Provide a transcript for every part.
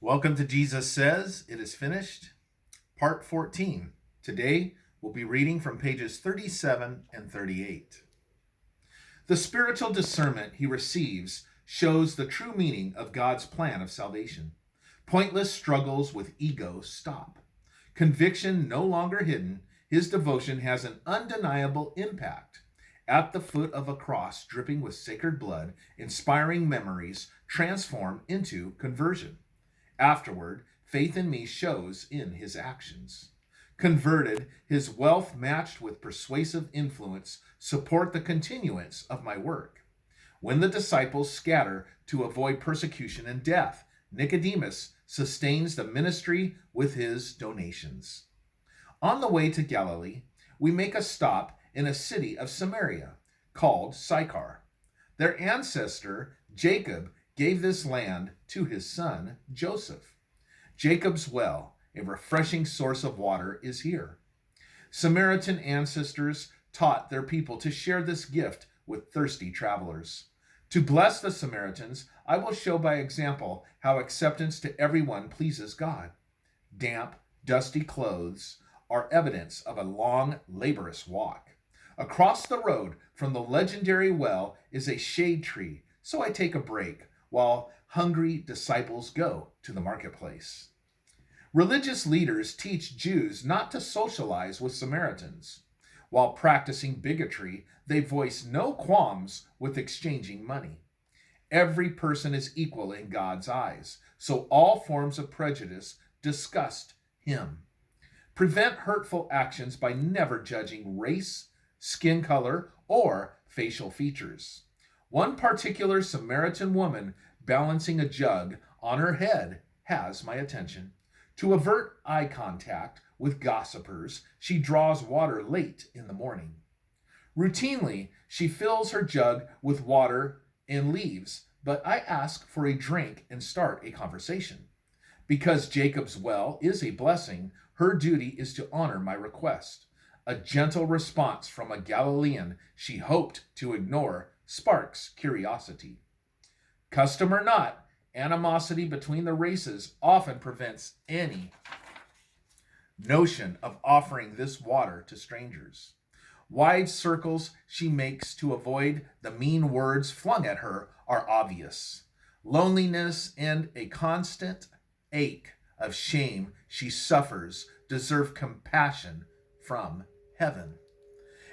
Welcome to Jesus Says, It Is Finished, Part 14. Today, we'll be reading from pages 37 and 38. The spiritual discernment he receives shows the true meaning of God's plan of salvation. Pointless struggles with ego stop. Conviction no longer hidden, his devotion has an undeniable impact. At the foot of a cross dripping with sacred blood, inspiring memories transform into conversion. Afterward, faith in me shows in his actions. Converted, his wealth matched with persuasive influence support the continuance of my work. When the disciples scatter to avoid persecution and death, Nicodemus sustains the ministry with his donations. On the way to Galilee, we make a stop in a city of Samaria called Sychar. Their ancestor, Jacob, gave this land to his son, Joseph. Jacob's well, a refreshing source of water, is here. Samaritan ancestors taught their people to share this gift with thirsty travelers. To bless the Samaritans, I will show by example how acceptance to everyone pleases God. Damp, dusty clothes are evidence of a long, laborious walk. Across the road from the legendary well is a shade tree, so I take a break while hungry disciples go to the marketplace. Religious leaders teach Jews not to socialize with Samaritans. While practicing bigotry, they voice no qualms with exchanging money. Every person is equal in God's eyes, so all forms of prejudice disgust him. Prevent hurtful actions by never judging race, skin color, or facial features. One particular Samaritan woman balancing a jug on her head has my attention. To avert eye contact with gossipers, she draws water late in the morning. Routinely, she fills her jug with water and leaves, but I ask for a drink and start a conversation. Because Jacob's well is a blessing, her duty is to honor my request. A gentle response from a Galilean she hoped to ignore sparks curiosity. Custom or not, animosity between the races often prevents any notion of offering this water to strangers. Wide circles she makes to avoid the mean words flung at her are obvious. Loneliness and a constant ache of shame she suffers deserve compassion from heaven.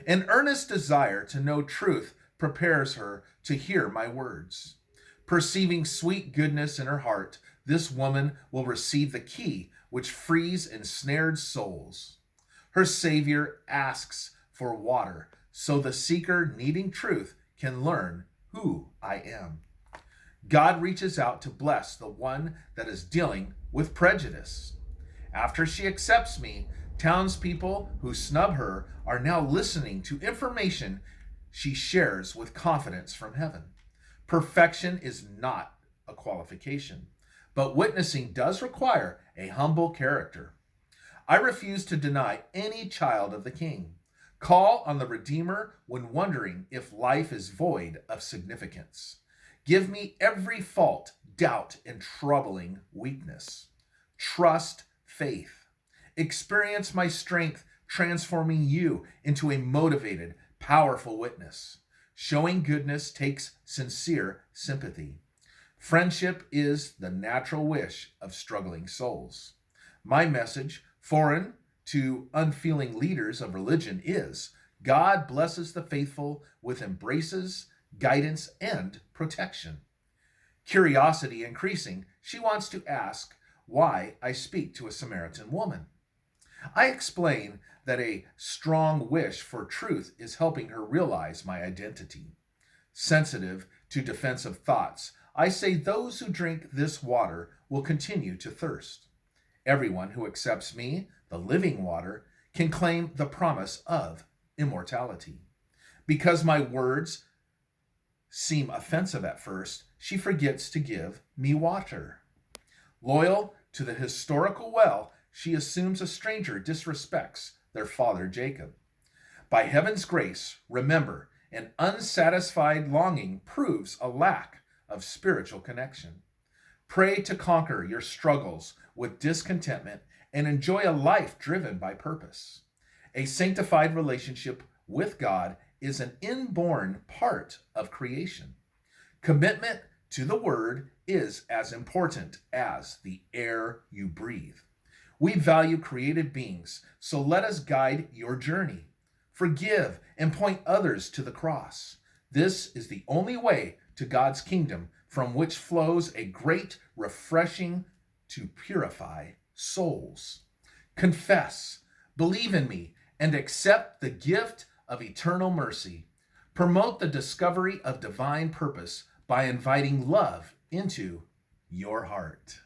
An earnest desire to know truth prepares her to hear my words. Perceiving sweet goodness in her heart, this woman will receive the key which frees ensnared souls. Her Savior asks for water, so the seeker needing truth can learn who I am. God reaches out to bless the one that is dealing with prejudice. After she accepts me, townspeople who snub her are now listening to information she shares with confidence from heaven. Perfection is not a qualification, but witnessing does require a humble character. I refuse to deny any child of the King. Call on the Redeemer when wondering if life is void of significance. Give me every fault, doubt, and troubling weakness. Trust faith. Experience my strength transforming you into a motivated, powerful witness. Showing goodness takes sincere sympathy. Friendship is the natural wish of struggling souls. My message, foreign to unfeeling leaders of religion, is God blesses the faithful with embraces, guidance, and protection. Curiosity increasing, she wants to ask why I speak to a Samaritan woman. I explain that a strong wish for truth is helping her realize my identity. Sensitive to defensive thoughts, I say those who drink this water will continue to thirst. Everyone who accepts me, the living water, can claim the promise of immortality. Because my words seem offensive at first, she forgets to give me water. Loyal to the historical well, she assumes a stranger disrespects their father Jacob. By heaven's grace, remember, an unsatisfied longing proves a lack of spiritual connection. Pray to conquer your struggles with discontentment and enjoy a life driven by purpose. A sanctified relationship with God is an inborn part of creation. Commitment to the Word is as important as the air you breathe. We value created beings, so let us guide your journey. Forgive and point others to the cross. This is the only way to God's kingdom, from which flows a great refreshing to purify souls. Confess, believe in me, and accept the gift of eternal mercy. Promote the discovery of divine purpose by inviting love into your heart.